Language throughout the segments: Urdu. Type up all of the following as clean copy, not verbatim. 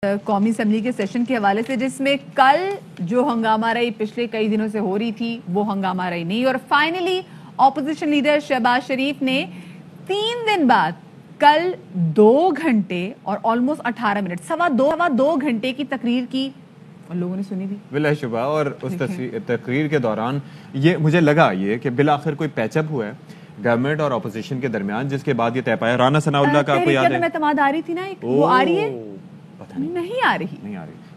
قومی اسمبلی کے سیشن کے حوالے سے، جس میں کل جو ہنگامہ رہی پچھلے کئی دنوں سے ہو رہی تھی وہ ہنگامہ رہی نہیں، اور فائنلی اپوزیشن لیڈر شہباز شریف نے 3 دن بعد کل 2 گھنٹے اور آلموسٹ 18 منٹ سوا دو گھنٹے کی تقریر کی، اور لوگوں نے سنی بھی بلا شبہ. اور اس تقریر کے دوران یہ مجھے لگا یہ کہ بالآخر کوئی پیچ اپ ہوا ہے گورنمنٹ اور اپوزیشن کے درمیان، جس کے بعد یہ طے پایا. رانا ثناء اللہ کا آپ کو یاد ہے اعتماد آ رہی تھی نا، وہ آ رہی ہے؟ نہیں آ رہی.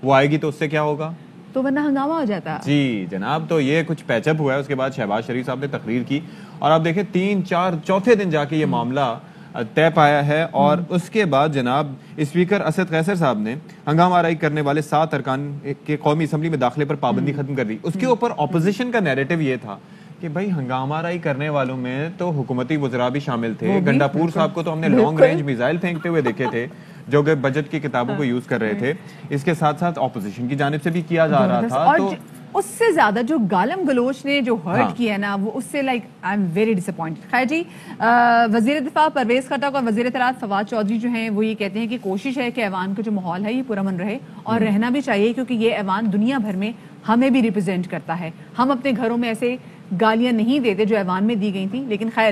وہ آئے گی تو اس سے کیا ہوگا؟ تو ورنہ ہنگامہ ہو جاتا. جی جناب، تو یہ کچھ پیچ اپ ہوا ہے. اس کے بعد شہباز شریف صاحب نے تقریر کی اور آپ دیکھیں 3-4 چوتھے دن جا کے یہ معاملہ طے پایا ہے. اور اس کے بعد جناب اسپیکر اسد قیصر صاحب نے ہنگامہ آرائی کرنے والے 7 ارکان کے قومی اسمبلی میں داخلے پر پابندی ختم کر دی. اس کے اوپر اپوزیشن کا نیریٹو یہ تھا کہ بھائی ہنگامہ آرائی کرنے والوں میں تو حکومتی وزراء بھی شامل تھے. گنڈا پور صاحب کو تو ہم نے لانگ رینج میزائل پھینکتے ہوئے دیکھے تھے جو کہ بجٹ کی کتابوں کو یوز کر رہے تھے. اس کے ساتھ ساتھ اپوزیشن کی جانب سے بھی کیا جا رہا تھا. اور اس سے زیادہ جو گالم گلوچ نے جو ہرٹ کیا نا، وہ اس سے I am very disappointed. خیر جی، وزیر دفاع پرویز خٹک اور وزیر اطلاعات فواد چودھری جو ہیں وہ یہ کہتے ہیں کہ کوشش ہے کہ ایوان کا جو ماحول ہے یہ پرامن رہے، اور رہنا بھی چاہیے، کیونکہ یہ ایوان دنیا بھر میں ہمیں بھی ریپرزینٹ کرتا ہے. ہم اپنے گھروں میں ایسے گالیاں نہیں دیتے جو ایوان میں دی گئی تھیں. لیکن خیر،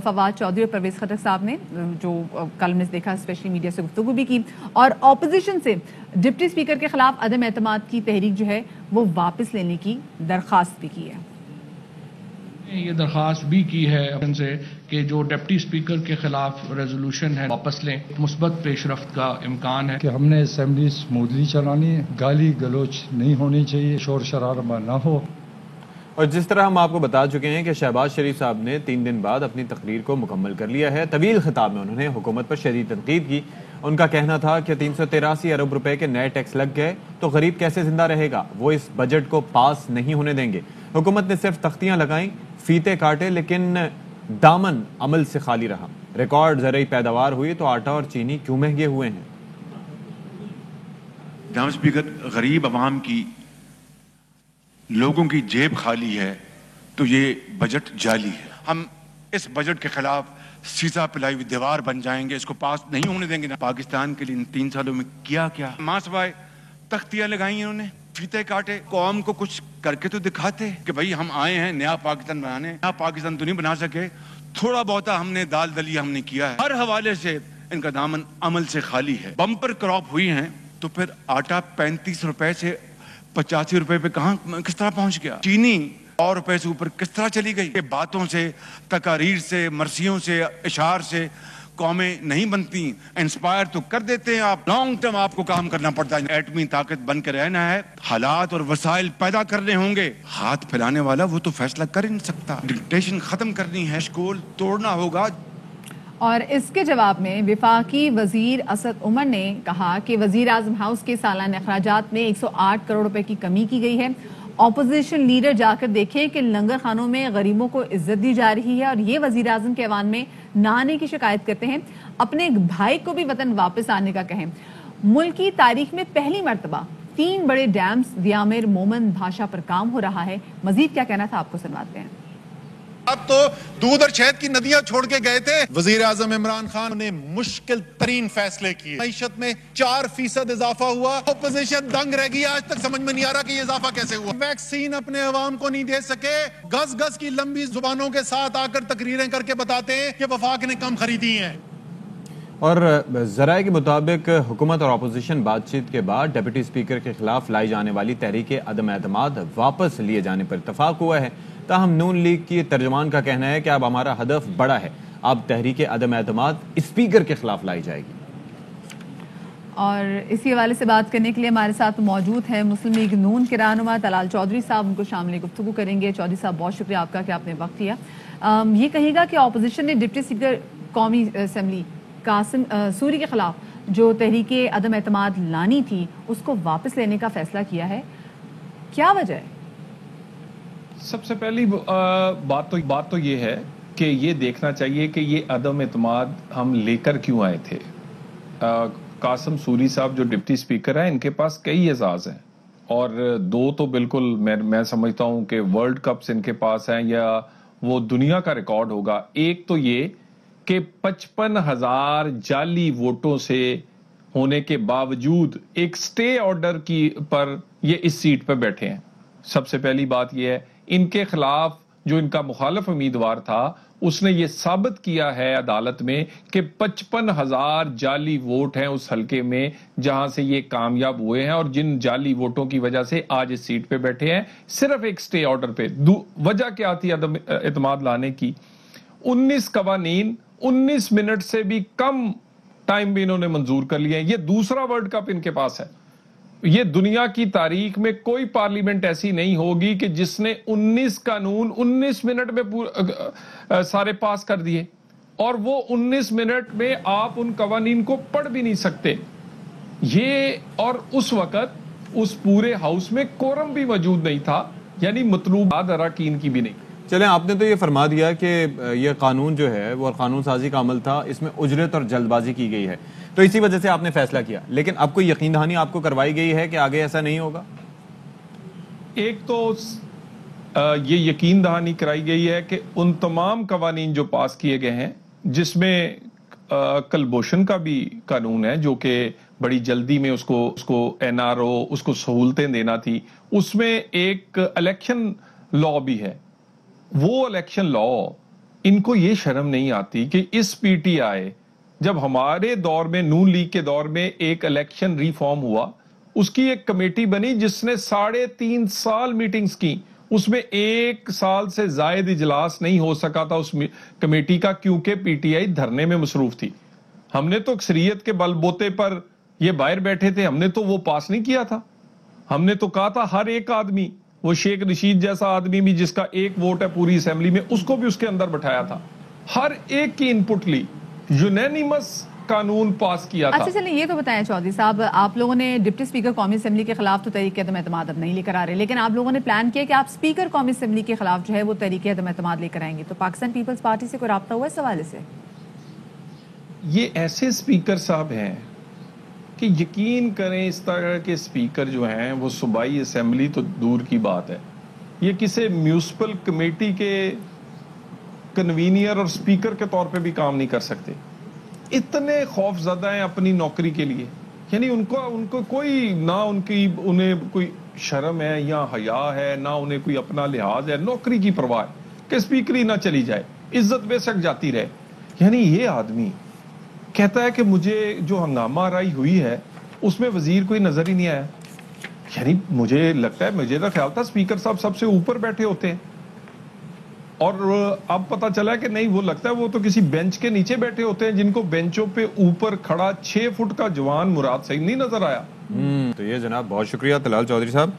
فواد چودھری اور پرویز خٹک صاحب نے جو کل نے دیکھا اسپیشلی میڈیا سے گفتگو بھی کی، اور اپوزیشن سے ڈپٹی اسپیکر کے خلاف عدم اعتماد کی تحریک جو ہے وہ واپس لینے کی درخواست بھی کی ہے. یہ درخواست بھی کی ہے سے کہ جو ڈپٹی اسپیکر کے خلاف ریزولوشن ہے واپس لیں. مثبت پیش رفت کا امکان ہے کہ ہم نے اسمبلی اسموتھلی چلانی ہے، گالی گلوچ نہیں ہونی چاہیے، شور شرابہ نہ ہو. اور جس طرح ہم آپ کو بتا چکے ہیں کہ شہباز شریف صاحب نے 3 دن بعد اپنی تقریر کو مکمل کر لیا ہے. طویل خطاب میں انہوں نے حکومت پر شدید تنقید کی. ان کا کہنا تھا کہ 383 ارب روپے کے نئے ٹیکس لگ گئے تو غریب کیسے زندہ رہے گا. وہ اس بجٹ کو پاس نہیں ہونے دیں گے. حکومت نے صرف تختیاں لگائیں، فیتے کاٹے، لیکن دامن عمل سے خالی رہا. ریکارڈ زرعی پیداوار ہوئی تو آٹا اور چینی کیوں مہنگے ہوئے ہیں؟ جناب اسپیکر، غریب عوام کی، لوگوں کی جیب خالی ہے تو یہ بجٹ جعلی ہے. ہم اس بجٹ کے خلاف سیسا پلائی ہوئی دیوار بن جائیں گے، اس کو پاس نہیں ہونے دیں گے. پاکستان کے لیے ان 3 سالوں میں کیا ماں سوائے تختیاں لگائی انہوں نے، فیتے کاٹے. قوم کو کچھ کر کے تو دکھاتے کہ بھائی ہم آئے ہیں نیا پاکستان بنانے. نیا پاکستان تو نہیں بنا سکے، تھوڑا بہتا ہم نے دال دلیا ہم نے کیا ہے. ہر حوالے سے ان کا دامن عمل سے خالی ہے. بمپر کراپ ہوئی ہیں تو پھر آٹا 35 روپے سے 85 روپے پہ کس طرح پہنچ گیا؟ چینی 100 روپے سے اوپر کس طرح چلی گئی؟ باتوں سے، تقاریر سے، مرثیوں سے، اشعار سے قومیں نہیں بنتی. انسپائر تو کر دیتے ہیں آپ، لانگ ٹرم آپ کو کام کرنا پڑتا ہے. ایٹمی طاقت بن کے رہنا ہے، حالات اور وسائل پیدا کرنے ہوں گے. ہاتھ پھیلانے والا وہ تو فیصلہ کر ہی نہیں سکتا. ڈکٹیشن ختم کرنی ہے، اسکول توڑنا ہوگا. اور اس کے جواب میں وفاقی وزیر اسد عمر نے کہا کہ وزیر اعظم ہاؤس کے سالانہ اخراجات میں 108 کروڑ روپے کی کمی کی گئی ہے. اپوزیشن لیڈر جا کر دیکھیں کہ لنگر خانوں میں غریبوں کو عزت دی جا رہی ہے، اور یہ وزیر اعظم کے ایوان میں نہ آنے کی شکایت کرتے ہیں. اپنے بھائی کو بھی وطن واپس آنے کا کہیں. ملک کی تاریخ میں پہلی مرتبہ 3 بڑے ڈیمز ویامر، مومن، بھاشا پر کام ہو رہا ہے. مزید کیا کہنا تھا آپ کو سنواتے ہیں. اب تو دودھ اور شہد کی ندیاں چھوڑ کے گئے تھے. وزیر اعظم عمران خان نے مشکل ترین فیصلے کیے. معیشت میں 4% اضافہ ہوا. اپوزیشن دنگ رہ گئی، آج تک سمجھ میں نہیں آ رہا کہ یہ اضافہ کیسے ہوا. ویکسین اپنے عوام کو نہیں دے سکے، گز گز کی لمبی زبانوں کے ساتھ آ کر تقریریں کر کے بتاتے ہیں کہ وفاق نے کم خریدی ہیں. اور ذرائع کے مطابق حکومت اور اپوزیشن بات چیت کے بعد ڈپٹی اسپیکر کے خلاف لائی جانے والی تحریک عدم اعتماد واپس لیے جانے پر اتفاق ہوا ہے. تاہم نون لیگ کی ترجمان کا کہنا ہے کہ اب ہمارا ہدف بڑا ہے، اب تحریک عدم اعتماد اسپیکر کے خلاف لائی جائے گی. اور اسی حوالے سے بات کرنے کے لیے ہمارے ساتھ موجود ہیں مسلم لیگ نون کے رہنما طلال چودھری صاحب. ان کو شامل گفتگو کریں گے. چودھری صاحب، بہت شکریہ آپ کا کہ آپ نے وقت دیا. یہ کہے گا کہ اپوزیشن نے ڈپٹی اسپیکر قومی اسمبلی قاسم سوری کے خلاف جو تحریک عدم اعتماد لانی تھی اس کو واپس لینے کا فیصلہ کیا ہے، کیا وجہ ہے؟ سب سے پہلی بات تو یہ ہے کہ یہ دیکھنا چاہیے کہ یہ عدم اعتماد ہم لے کر کیوں آئے تھے. قاسم سوری صاحب جو ڈپٹی اسپیکر ہیں، ان کے پاس کئی اعزاز ہیں، اور 2 تو بالکل میں سمجھتا ہوں کہ ورلڈ کپس ان کے پاس ہیں یا وہ دنیا کا ریکارڈ ہوگا. ایک تو یہ کہ 55,000 جعلی ووٹوں سے ہونے کے باوجود ایک سٹے آرڈر کی پر یہ اس سیٹ پہ بیٹھے ہیں. سب سے پہلی بات یہ ہے ان کے خلاف جو ان کا مخالف امیدوار تھا اس نے یہ ثابت کیا ہے عدالت میں کہ 55,000 جعلی ووٹ ہیں اس حلقے میں جہاں سے یہ کامیاب ہوئے ہیں، اور جن جعلی ووٹوں کی وجہ سے آج اس سیٹ پہ بیٹھے ہیں صرف ایک سٹے آرڈر پہ. وجہ کیا تھی عدم اعتماد لانے کی؟ 19 قوانین 19 منٹ سے بھی کم ٹائم میں انہوں نے منظور کر لیے ہیں. یہ دوسرا ورلڈ کپ ان کے پاس ہے. یہ دنیا کی تاریخ میں کوئی پارلیمنٹ ایسی نہیں ہوگی کہ جس نے 19 قانون 19 منٹ میں سارے پاس کر دیے، اور وہ 19 منٹ میں آپ ان قوانین کو پڑھ بھی نہیں سکتے. یہ اور اس وقت اس پورے ہاؤس میں کورم بھی موجود نہیں تھا، یعنی مطلوبات اراکین کی بھی نہیں. چلیں، آپ نے تو یہ فرما دیا کہ یہ قانون جو ہے وہ قانون سازی کا عمل تھا، اس میں اجرت اور جلد بازی کی گئی ہے، تو اسی وجہ سے آپ نے فیصلہ کیا. لیکن اب کوئی یقین دہانی آپ کو کروائی گئی ہے کہ آگے ایسا نہیں ہوگا؟ ایک تو یہ یقین دہانی کرائی گئی ہے کہ ان تمام قوانین جو پاس کیے گئے ہیں، جس میں کلبوشن کا بھی قانون ہے جو کہ بڑی جلدی میں اس کو این آر او اس کو سہولتیں دینا تھی، اس میں ایک الیکشن لا بھی ہے. وہ الیکشن لا، ان کو یہ شرم نہیں آتی کہ اس پی ٹی آئی جب ہمارے دور میں نون لیگ کے دور میں ایک الیکشن ریفارم ہوا، اس کی ایک کمیٹی بنی جس نے 3.5 سال میٹنگز کی، اس میں 1 سال سے زائد اجلاس نہیں ہو سکا تھا اس کمیٹی کا، کیونکہ پی ٹی آئی دھرنے میں مصروف تھی. ہم نے تو اکثریت کے بل بوتے پر یہ باہر بیٹھے تھے، ہم نے تو وہ پاس نہیں کیا تھا. ہم نے تو کہا تھا ہر ایک آدمی، وہ شیخ رشید جیسا آدمی بھی جس کا 1 ووٹ ہے پوری اسمبلی میں، اس کو بھی اس کے اندر بٹھایا تھا. ہر ایک کی انپٹ لی، یونینیمس قانون پاس کیا تھا. اچھا چلیں، یہ تو بتائیں چودھری صاحب، آپ لوگوں نے ڈپٹی اسپیکر قومی اسمبلی کے خلاف تو تحریک عدم اعتماد اب نہیں لے کر آ رہے، لیکن آپ لوگوں نے پلان کیا کہ آپ اسپیکر قومی اسمبلی کے خلاف جو ہے وہ تحریک عدم اعتماد لے کر آئیں گے، تو پاکستان پیپلز پارٹی سے کوئی رابطہ ہوا اس حوالے سے؟ یہ ایسے اسپیکر صاحب ہیں کہ یقین کریں اس طرح کے اسپیکر جو ہیں وہ صوبائی اسمبلی تو دور کی بات ہے، یہ کسی میونسپل کمیٹی کے کنوینئر اور اسپیکر کے طور پہ بھی کام نہیں کر سکتے. اتنے خوف زدہ ہیں اپنی نوکری کے لیے، یعنی ان کو کوئی نہ انہیں کوئی شرم ہے یا حیا ہے، نہ انہیں کوئی اپنا لحاظ ہے، نوکری کی پرواہ ہے کہ اسپیکری نہ چلی جائے، عزت بے شک جاتی رہے. یعنی یہ آدمی کہتا ہے کہ مجھے جو ہنگامہ آرائی ہوئی ہے اس میں وزیر کوئی نظر ہی نہیں آیا. یعنی مجھے لگتا ہے، مجھے تو خیال تھا اسپیکر صاحب سب سے اوپر بیٹھے ہوتے ہیں، اور اب پتہ چلا کہ نہیں، وہ لگتا ہے وہ تو کسی بینچ کے نیچے بیٹھے ہوتے ہیں جن کو بینچوں پہ اوپر کھڑا 6 فٹ کا جوان مراد صحیح نہیں نظر آیا. تو یہ جناب بہت شکریہ طلال چودھری صاحب،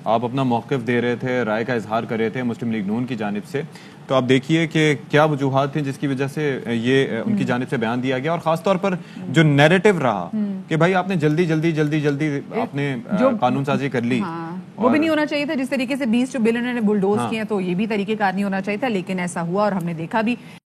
آپ اپنا موقف دے رہے تھے، رائے کا اظہار کر رہے تھے مسلم لیگ نون کی جانب سے. تو آپ دیکھیے کہ کیا وجوہات تھیں جس کی وجہ سے یہ ان کی جانب سے بیان دیا گیا، اور خاص طور پر جو نیریٹو رہا کہ بھائی آپ نے جلدی آپ نے قانون سازی کر لی، وہ بھی نہیں ہونا چاہیے تھا. جس طریقے سے 20 جو بل انہوں نے بلڈوز کیے ہیں تو یہ بھی طریقہ کار نہیں ہونا چاہیے تھا، لیکن ایسا ہوا اور ہم نے دیکھا بھی.